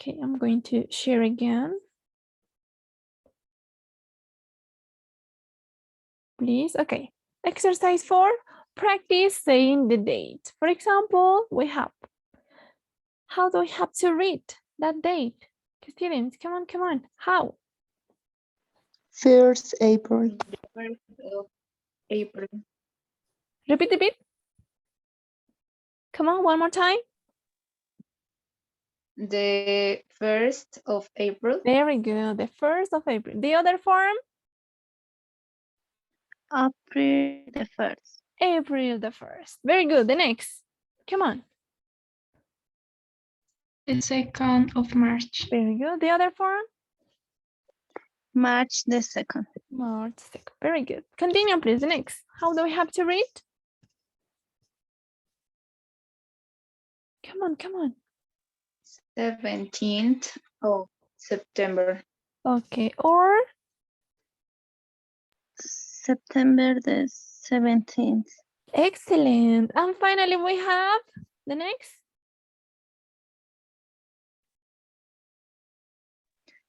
Okay, I'm going to share again. Please, okay. Exercise 4, practice saying the date. For example, we have, how do we have to read that date? Students, come on, come on. How? 1st April. The 1st of April. Repeat a bit. Come on, one more time. The 1st of April. Very good. The 1st of April. The other form? April the 1st. April the 1st. Very good. The next. Come on. The 2nd of March. Very good. The other form? March the 2nd. March 2nd. Very good. Continue, please. The next. How do we have to read? Come on, come on. 17th of September. Okay. Or September the 17th. excellent. And finally, we have the next.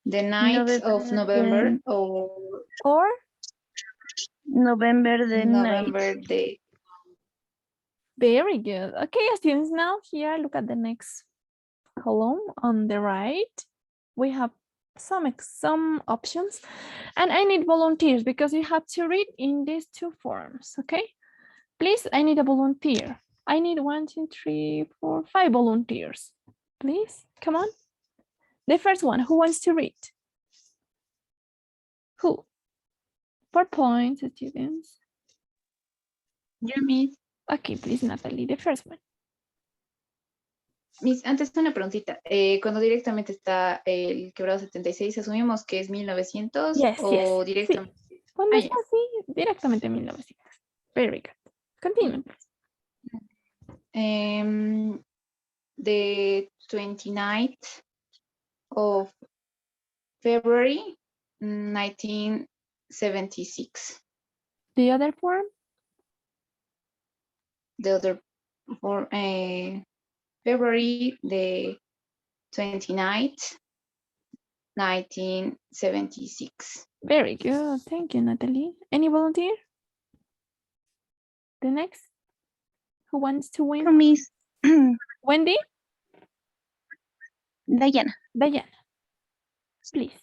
The 9th of November Or November the 9th. November the very good. Okay, students, now here, look at the next column on the right. We have some options, and I need volunteers because you have to read in these two forms. Okay, please, I need a volunteer. I need 1, 2, 3, 4, 5 volunteers. Please, come on. The first one, who wants to read? Who? 4 points, students. Yo, Miss. Okay, please, Natalie, the first one. Miss, antes una preguntita. Cuando directamente está el quebrado 76, ¿asumimos que es 1900 Yes, o yes, directamente? sí. Cuando Ah, está así, directamente 1900. Very good. Continue. The 29th of February 1976. The other form? The other for February the 29th, 1976. Very good. Thank you, Natalie. Any volunteer? The next? Who wants to win? Miss Wendy? Diana. Diana. Please.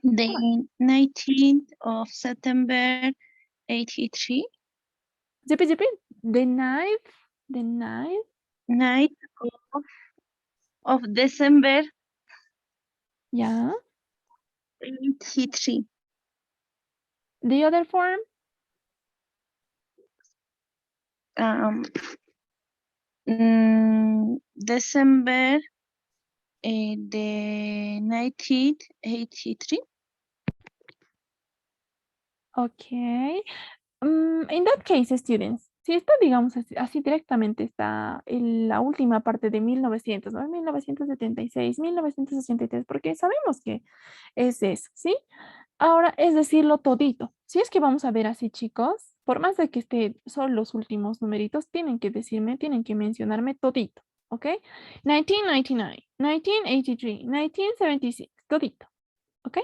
The 19th of September 83. Repeat. The ninth. 9th of December Yeah. 83. The other form? December the 1983. Okay. In that case, students, si esto, digamos, así directamente está en la última parte de 1900, ¿no? 1976, 1963, porque sabemos que es eso, ¿sí? Ahora es decirlo todito. Si es que vamos a ver así, chicos, por más de que esté son los últimos numeritos, tienen que decirme, tienen que mencionarme todito, ¿ok? 1999, 1983, 1976, todito, ¿ok?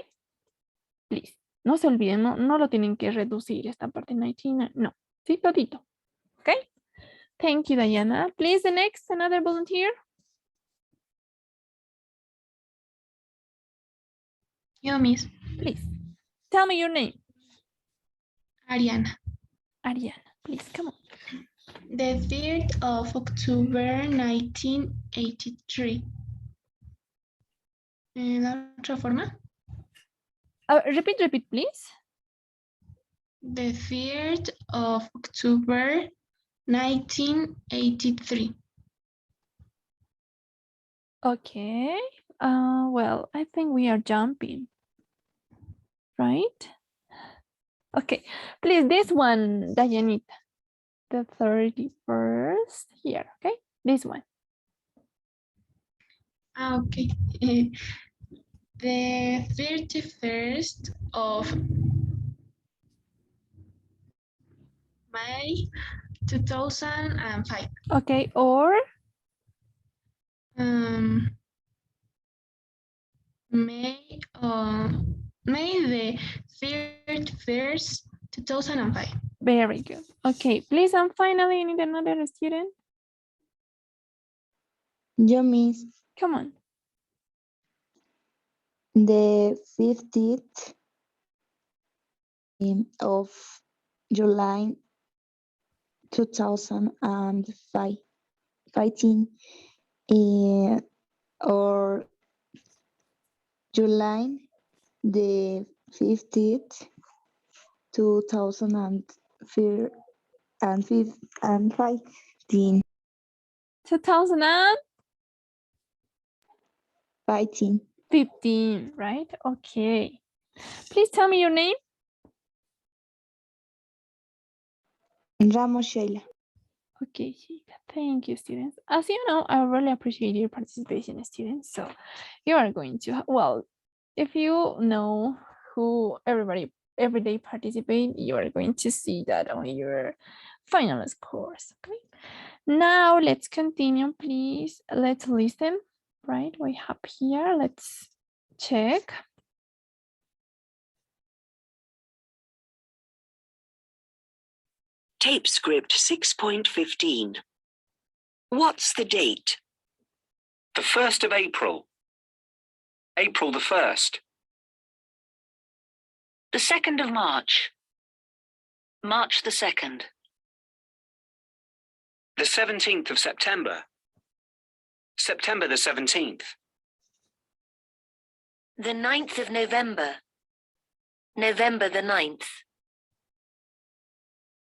Please. No se olviden, no lo tienen que reducir esta parte 19, no, sí, todito. Okay? Thank you, Diana. Please, the next, another volunteer. Yo, Miss. Please, tell me your name. Ariana. Ariana, please, come on. The 3rd of October 1983. ¿La otra forma? Repeat, please. The 3rd of October 1983. Okay. Well, I think we are jumping, right? Okay, please, this one, Dianita. The 31st here, okay? This one. Okay. The 31st of May 2005. Okay, or May the 31st, 2005. Very good. Okay, please, and finally, I need another student. Yo, Miss, Come on. the 15th of July 2015, or July the 15th, 2015. 2015, 15. right? Okay. Please tell me your name. Ramos Sheila. Okay, Sheila. Thank you, students. As you know, I really appreciate your participation, students. So you are going to, well, if you know who everybody every day participate, you are going to see that on your final scores. Okay. Now let's continue, please. Let's listen, right? We have here, let's check. Tape script 6.15. What's the date? The 1st of April. April the 1st. The 2nd of March. March the 2nd. The 17th of September. September the 17th. The 9th of November. November the 9th.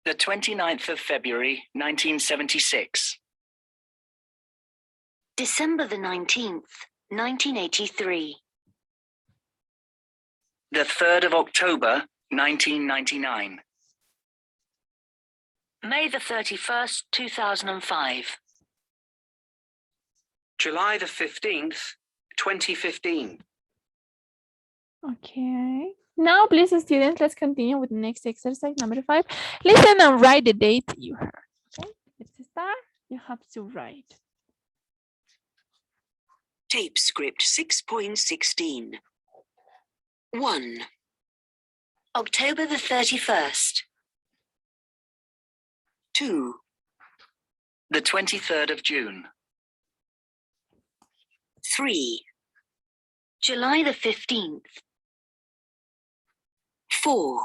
The 29th of February, 1976. December the 19th, 1983. The 3rd of October, 1999. May the 31st, 2005. July the 15th, 2015. Okay. Now, please, students, let's continue with the next exercise, number 5. Listen and write the date you heard. Okay, let's start. You have to write. Tape script 6.16. 1. October the 31st. 2. The 23rd of June. 3. July the 15th. 4.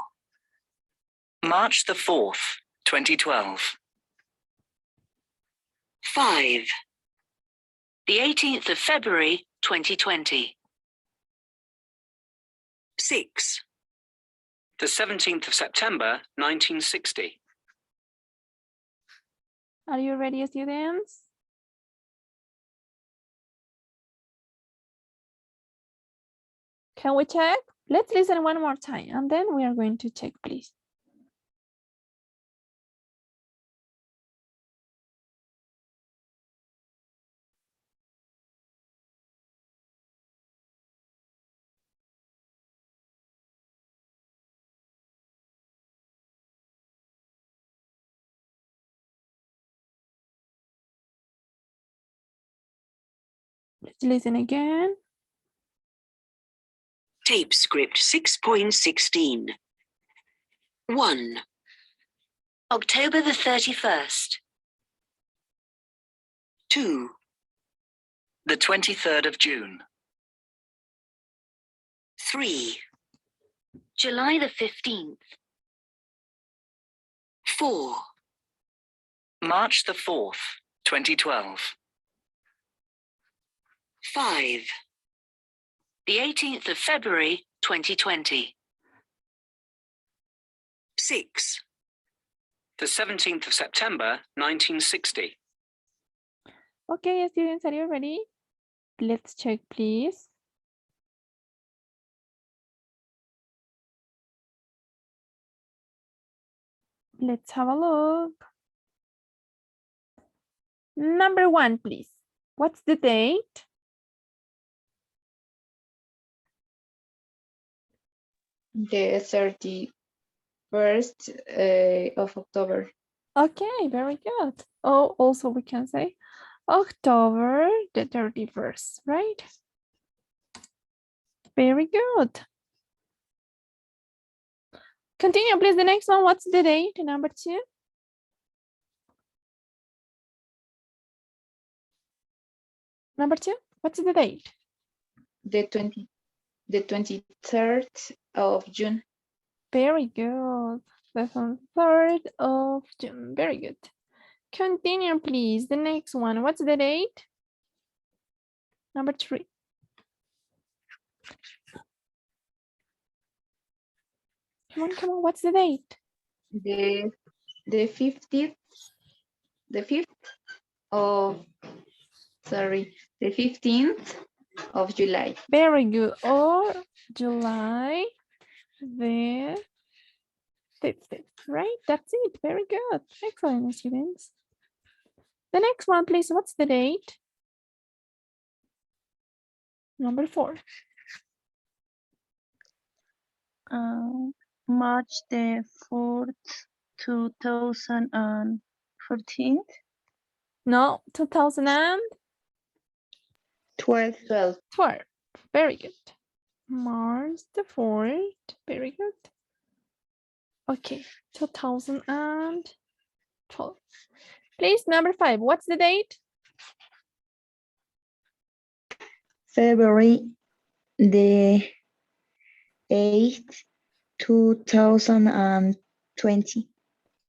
March the 4th, 2012. 5. The 18th of February, 2020. 6. The 17th of September, 1960. Are you ready, students? Can we check? Let's listen one more time, and then we are going to check, please. Let's listen again. Tape script 6.16. 1. October the 31st. 2. The 23rd of June. 3. July the 15th. 4. March the 4th, 2012. 5. The 18th of February, 2020. 6. The 17th of September, 1960. Okay, students, are you ready? Let's check, please. Let's have a look. Number 1, please. What's the date? The 31st of October. Okay, very good. Oh, also we can say October the 31st, right? Very good. Continue, please. The next one, what's the date? Number 2. Number 2, what's the date? The 23rd of June. Very good. The 3rd of June. Very good. Continue, please. The next one, what's the date? Number 3. Come on, what's the date? The 50th, the 5th of, sorry, the 15th of July. Very good. Or July the 5th, right? That's it. Very good. Excellent, students. The next one, please. What's the date? Number 4. March the 4th, 2014. No, 2012. 12. Very good. March the 4th. Very good. Okay, 2012. Please, number 5. What's the date? February the 8th, 2020.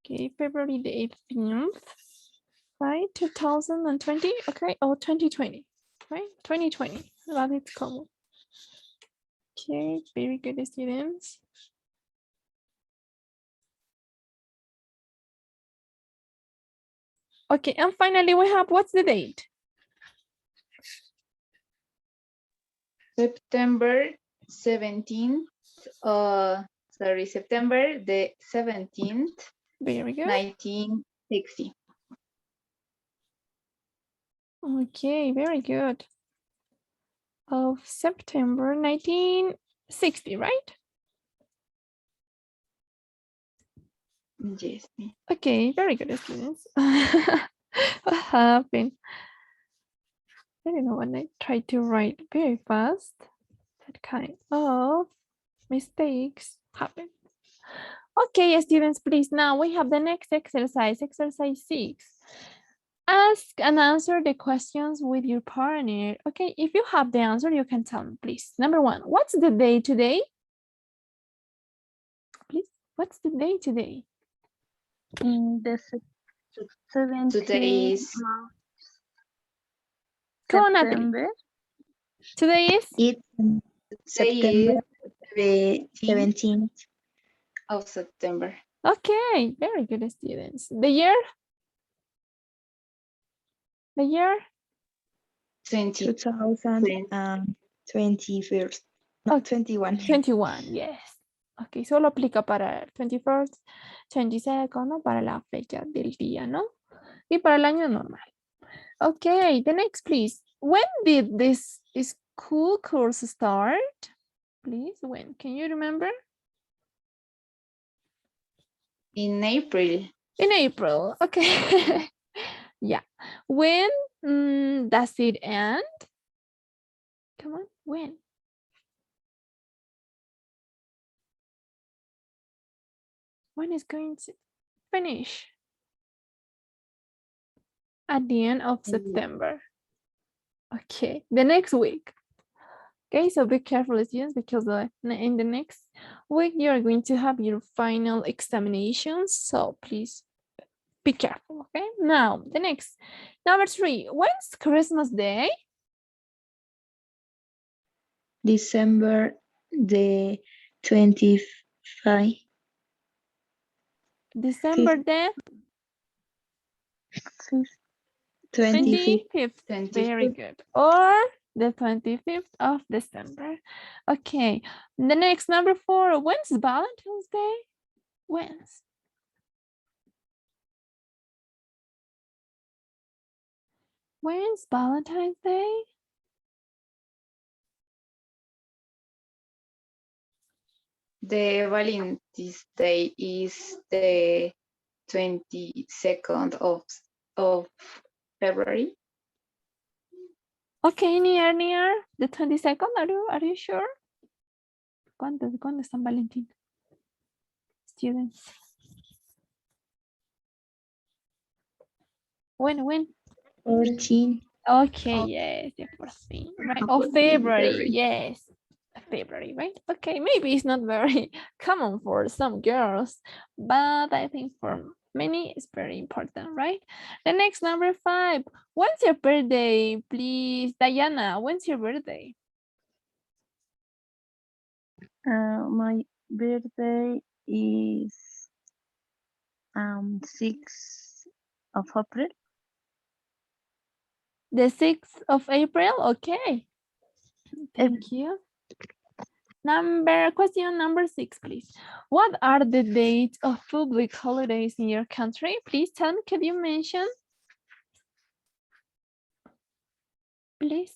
Okay, February the 18th. Right, 2020. Okay, or 2020. Right, 2020. That is common. Okay, very good, students. Okay, and finally we have, what's the date? September 17th, September the 17th, Very good. 1960. Okay, very good. Of September 1960, right? Yes. Okay, very good, students. What happened? I don't know when I try to write very fast. That kind of mistakes happen. Okay, students, please. Now we have the next exercise, exercise 6. Ask and answer the questions with your partner. Okay, if you have the answer, you can tell me, please. Number 1, what's the day today? Please, what's the day today? The 17th Today is of Come on, Natalie. September. Today is? It's September the 17th. of September. Okay, very good, students. The year? The year? 2021. No, 21. 21, yes. Ok, solo aplica para el 21st, 22nd, ¿no? Para la fecha del día, ¿no? Y para el año normal. Okay, the next, please. When did this school course start? Please, when? Can you remember? In April. In April, okay. Yeah. When does it end? Come on, when? When is going to finish? At the end of September. Okay, the next week. Okay, so be careful, students, because in the next week you are going to have your final examinations. So please be careful. Okay, now the next, number 3. When's Christmas Day? December the 25th. December the 25th. 25th. Very good. Or the 25th of December. Okay, the next, number 4. When's Valentine's Day? When's? When's Valentine's Day? The Valentine's Day is the 22nd of February. Okay, near the 22nd. Are you sure? ¿Cuándo es San Valentín? Students. When? 14. Okay, yes, the 14th, right? Of February, yes. February, right? Okay, maybe it's not very common for some girls, but I think for many it's very important, right? The next, number 5. When's your birthday, please? Diana, when's your birthday? My birthday is 6th of April. The 6th of April, okay. Thank you. Question number 6, please. What are the dates of public holidays in your country? Please tell me, can you mention? Please,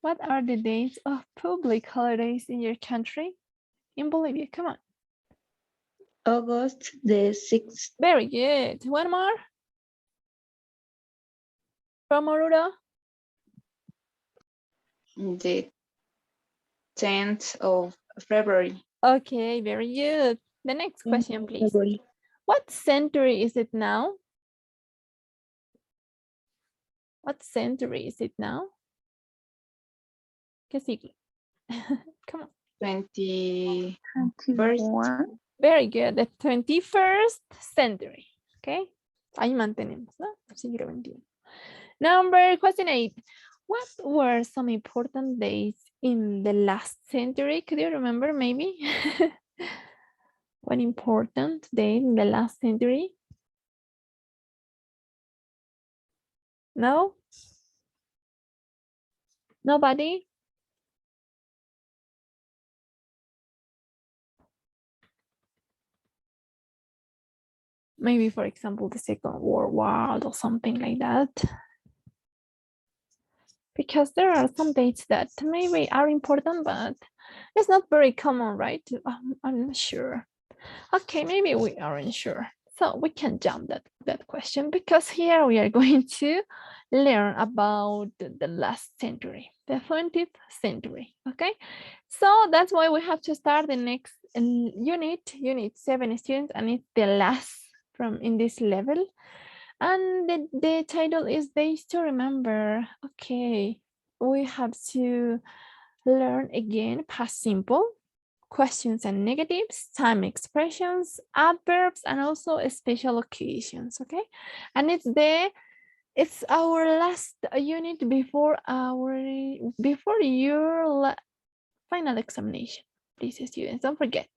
what are the dates of public holidays in your country? In Bolivia, come on. August the 6th. Very good. One more. From Oruro? The 10th of February. Okay, very good. The next question, please. February. What century is it now? What century is it now? ¿Qué siglo? Come on. 21st. 21. Very good. The 21st century. Okay. Ahí mantenemos, ¿no? Siglo XXI. Question 8. What were some important days in the last century? Could you remember maybe? One important day in the last century? No? Nobody? Maybe, for example, the Second World War or something like that. Because there are some dates that maybe are important, but it's not very common, right? I'm not sure. Okay, maybe we aren't sure. So we can jump that question, because here we are going to learn about the last century, the 20th century, okay? So that's why we have to start the next unit 7, students, and it's the last from in this level. And the title is Days to Remember. Okay, we have to learn again past simple, questions and negatives, time expressions, adverbs, and also special occasions. Okay, and it's our last unit before your final examination. Please, students, don't forget.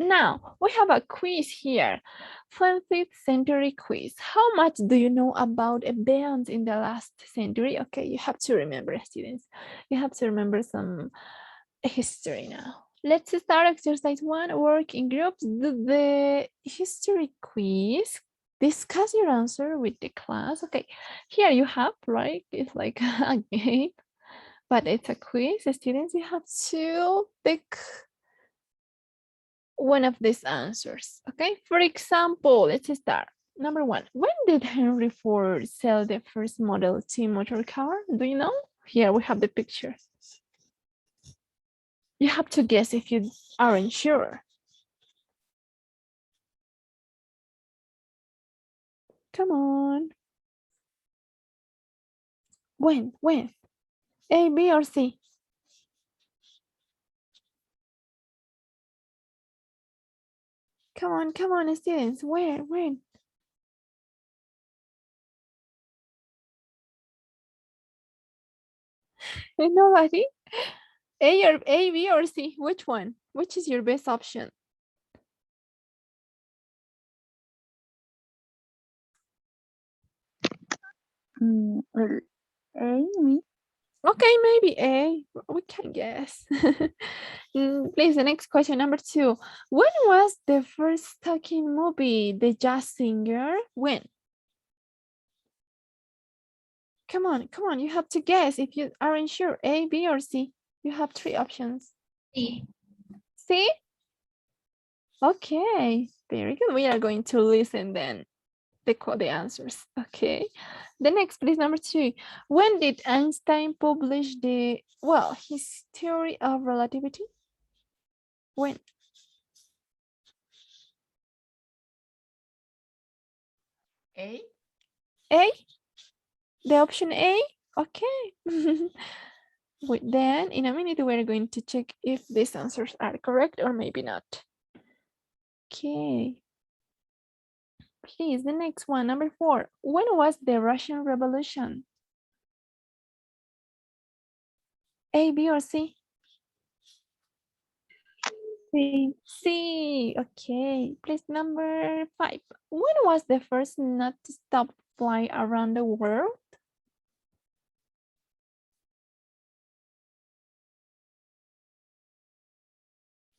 Now, we have a quiz here, 20th century quiz. How much do you know about events in the last century? Okay, you have to remember, students. You have to remember some history now. Let's start exercise 1, work in groups. Do the history quiz. Discuss your answer with the class. Okay, here you have, right? It's like a game, but it's a quiz. Students, you have to pick one of these answers, okay? For example, let's start. Number 1, when did Henry Ford sell the first Model T motor car? Do you know? Here we have the picture. You have to guess if you aren't sure. Come on. When? A, B, or C? Come on, students. Where? When? Nobody? A, B, or C? Which one? Which is your best option? Well, A, me. Okay, maybe A. We can guess. Please, the next question, number 2. When was the first talking movie, The Jazz Singer? When? Come on. You have to guess if you aren't sure. A, B, or C. You have 3 options. C. C? Okay, very good. We are going to listen then. The answers. Okay. The next, please, number 3. When did Einstein publish his theory of relativity? When? A. A? The option A? Okay. Wait, then in a minute we're going to check if these answers are correct or maybe not. Okay. Please, the next one, number 4. When was the Russian Revolution? A, B, or C? C. C. Okay. Please, number 5. When was the first not to stop flight around the world?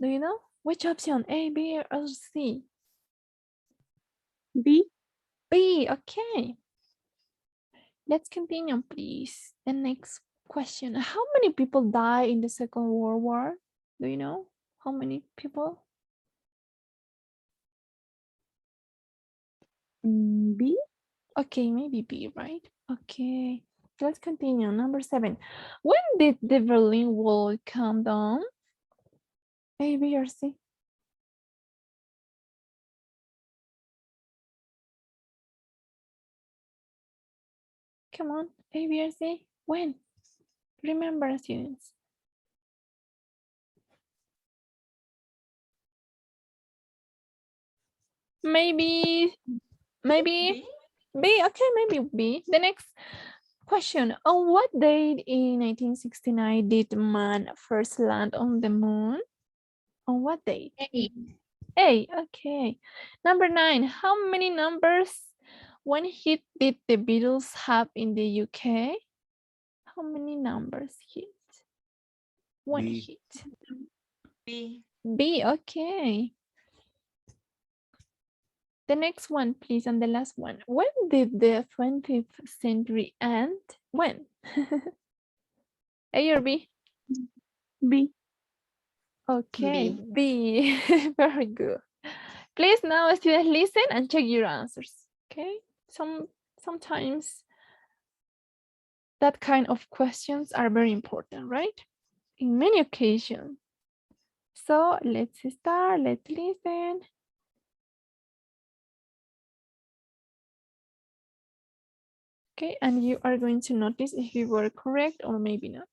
Do you know? Which option? A, B, or C? B. B. Okay. Let's continue, please. The next question. How many people died in the Second World War? Do you know how many people? B. Okay, maybe B, right? Okay. Let's continue. Number 7. When did the Berlin Wall come down? A, B, or C? Come on, A, B, or C? When? Remember, students. Maybe B. B. Okay, maybe B. The next question. On what date in 1969 did man first land on the moon? On what date? A. A. Okay. Number 9. How many numbers, one hit, did the Beatles have in the UK? How many numbers hit? One B. hit. B. B. Okay. The next one, please, and the last one. When did the 20th century end? When? A or B? B. Okay, B. Very good. Please now, students, listen and check your answers. Okay. Sometimes that kind of questions are very important, right? In many occasions. So let's start. Let's listen. Okay, and you are going to notice if you were correct or maybe not.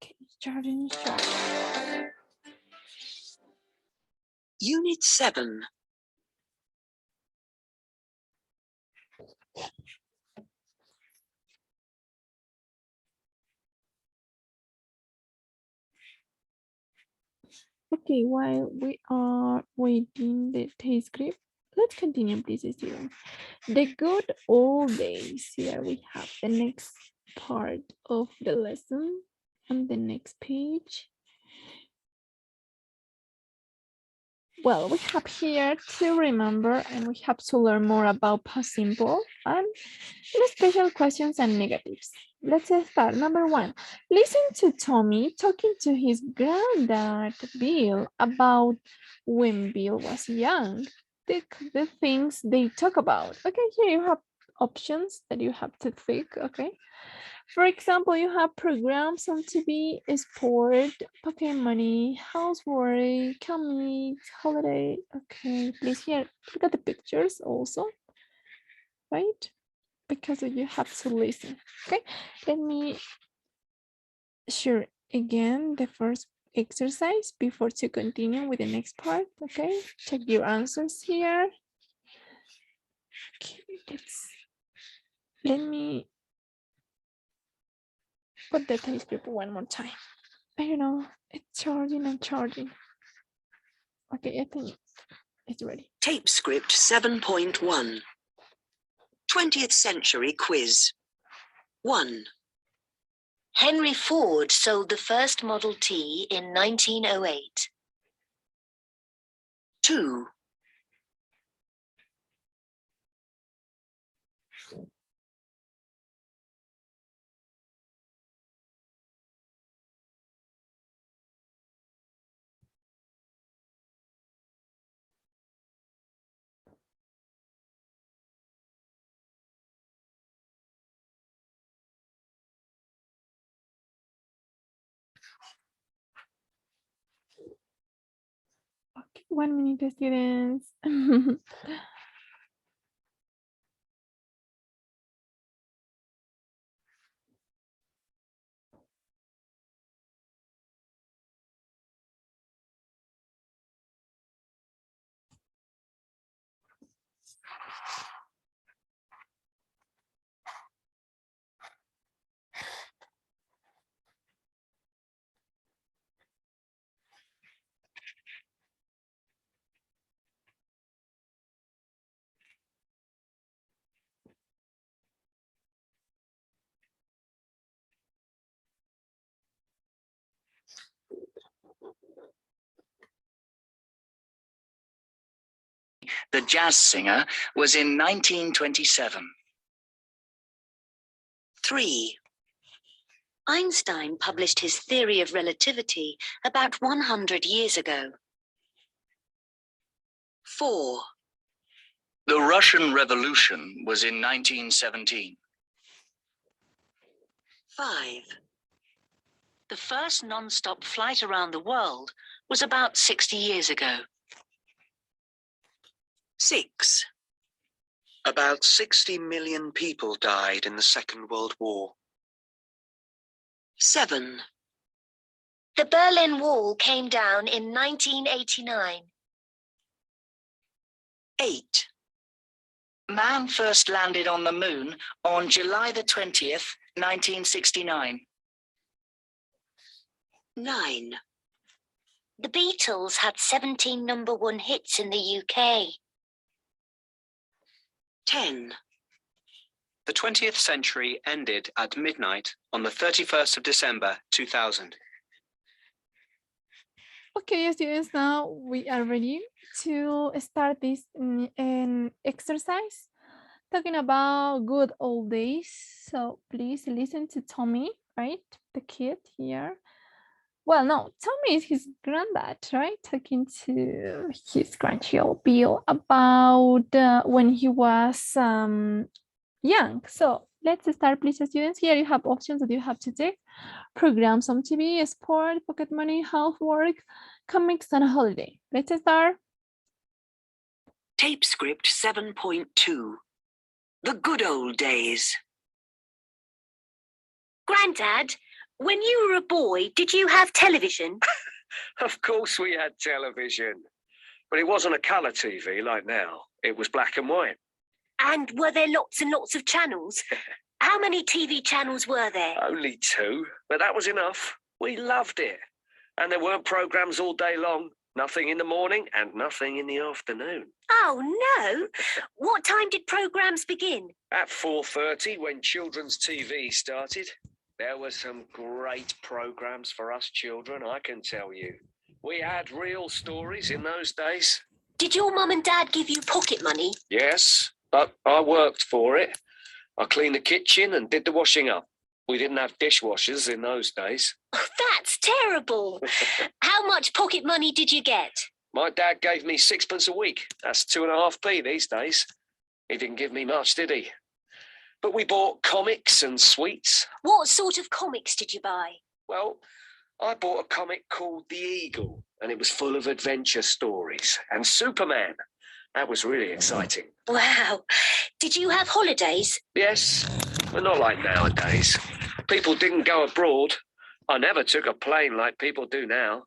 Okay, starting. Unit 7. Okay, while we are waiting the taste script, let's continue, please, students. The good old days. Here we have the next part of the lesson on the next page. Well, we have here to remember and we have to learn more about past simple and special questions and negatives. Let's start. Number 1, listen to Tommy talking to his granddad, Bill, about when Bill was young. The things they talk about. Okay, here you have options that you have to think, okay? For example, you have programs on TV, sport, pocket money, housework, comics, holiday. Okay, please here, look at the pictures also, right? Because you have to listen. Okay, let me share again the first exercise before to continue with the next part. Okay, check your answers here. Okay, let me put the taste script one more time. I don't know, it's charging and charging. Okay, I think it's ready. Tape script 7.1. 20th century quiz. 1. Henry Ford sold the first Model T in 1908. 2. 1 minute, students. The Jazz Singer was in 1927. 3. Einstein published his theory of relativity about 100 years ago. 4. The Russian Revolution was in 1917. 5. The first non-stop flight around the world was about 60 years ago. 6. About 60 million people died in the Second World War. 7. The Berlin Wall came down in 1989. 8. Man first landed on the moon on July the 20th, 1969. 9. The Beatles had 17 #1 hits in the UK. 10. The 20th century ended at midnight on the 31st of December 2000. Okay, students, now we are ready to start this exercise talking about good old days. So please listen to Tommy, right? The kid here. Well, no, Tommy is his granddad, right? Talking to his grandchild Bill about when he was young. So let's start, please, students. Here you have options that you have to take. Programs on TV, sport, pocket money, housework, comics, and a holiday. Let's start. Tape script 7.2. The good old days. Granddad, when you were a boy, did you have television? Of course we had television, but it wasn't a colour TV like now. It was black and white. And were there lots and lots of channels? How many TV channels were there? Only 2, but that was enough. We loved it. And there weren't programmes all day long. Nothing in the morning and nothing in the afternoon. Oh, no. What time did programmes begin? At 4:30, when children's TV started, there were some great programmes for us children, I can tell you. We had real stories in those days. Did your mum and dad give you pocket money? Yes, but I worked for it. I cleaned the kitchen and did the washing up. We didn't have dishwashers in those days. That's terrible. How much pocket money did you get? My dad gave me 6p a week. That's 2.5p these days. He didn't give me much, did he? But we bought comics and sweets. What sort of comics did you buy? Well, I bought a comic called The Eagle, and it was full of adventure stories. And Superman. That was really exciting. Wow. Did you have holidays? Yes, but not like nowadays. People didn't go abroad. I never took a plane like people do now.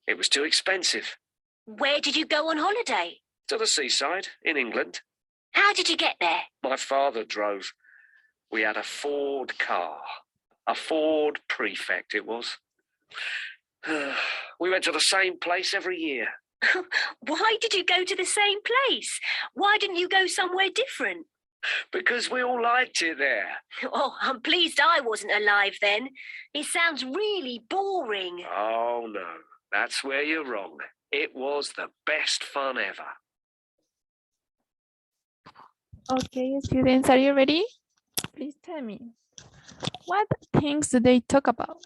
It was too expensive. Where did you go on holiday? To the seaside in England. How did you get there? My father drove. We had a Ford car. A Ford Prefect it was. We went to the same place every year. Why did you go to the same place? Why didn't you go somewhere different? Because we all liked it there. Oh, I'm pleased I wasn't alive then. It sounds really boring. Oh, no. That's where you're wrong. It was the best fun ever. Okay, students, are you ready? Please tell me. What things do they talk about?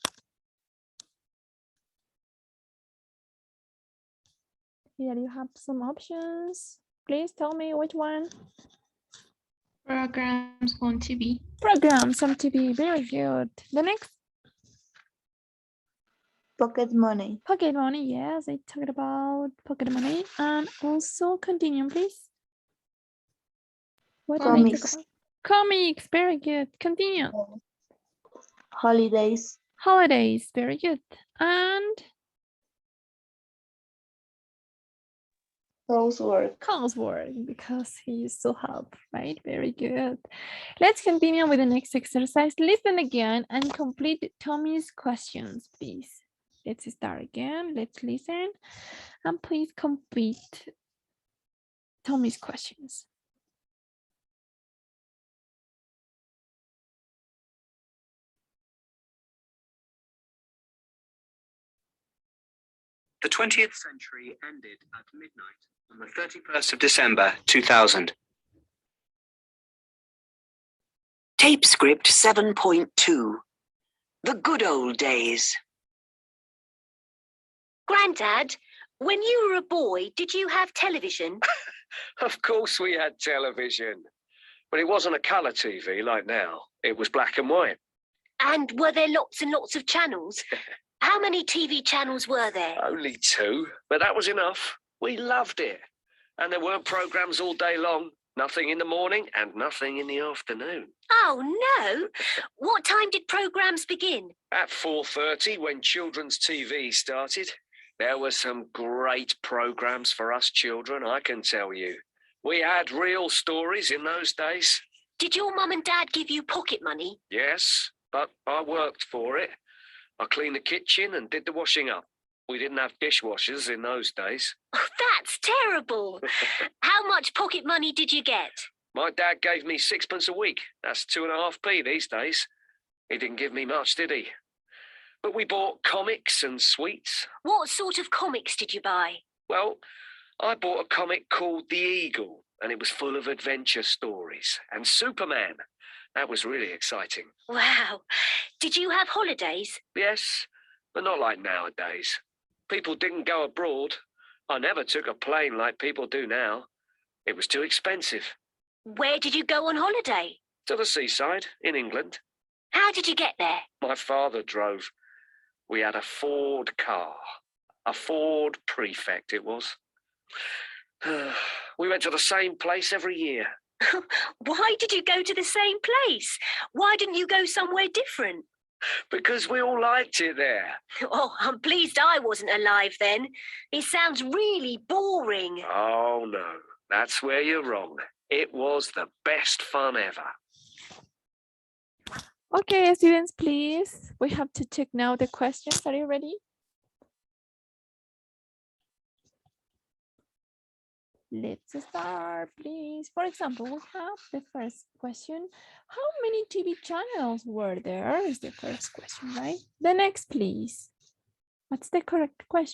Here you have some options. Please tell me which one. Programs on TV. Programs on TV, very good. The next. Pocket money. Pocket money, yes, I talked about pocket money. And also continue, please. What did I talk Comics. about? Comics, very good. Continue. Holidays. Holidays, very good. And Housework. housework, because he used to help, right? Very good. Let's continue with the next exercise. Listen again and complete Tommy's questions, please. Let's start again. Let's listen and please complete Tommy's questions. The 20th century ended at midnight on the 31st of December 2000. Tape script 7.2. The good old days. Grandad, when you were a boy, did you have television? Of course we had television. But it wasn't a colour TV like now. It was black and white. And were there lots and lots of channels? How many TV channels were there? Only 2, but that was enough. We loved it. And there weren't programmes all day long. Nothing in the morning and nothing in the afternoon. Oh, no. What time did programmes begin? At 4:30, when children's TV started, there were some great programmes for us children, I can tell you. We had real stories in those days. Did your mum and dad give you pocket money? Yes, but I worked for it. I cleaned the kitchen and did the washing up. We didn't have dishwashers in those days. Oh, that's terrible. How much pocket money did you get? My dad gave me 6pence a week. That's 2.5p these days. He didn't give me much, did he? But we bought comics and sweets. What sort of comics did you buy? Well, I bought a comic called The Eagle, and it was full of adventure stories. And Superman. That was really exciting. Wow. Did you have holidays? Yes, but not like nowadays. People didn't go abroad. I never took a plane like people do now. It was too expensive. Where did you go on holiday? To the seaside in England. How did you get there? My father drove. We had a Ford car. A Ford Prefect it was. We went to the same place every year. Why did you go to the same place? Why didn't you go somewhere different? Because we all liked it there. Oh, I'm pleased I wasn't alive then. It sounds really boring. Oh, no. That's where you're wrong. It was the best fun ever. Okay, students, please. We have to check now the questions. Are you ready? Let's start, please. For example, we have the first question. How many TV channels were there? Is the first question, right? The next, please. What's the correct question?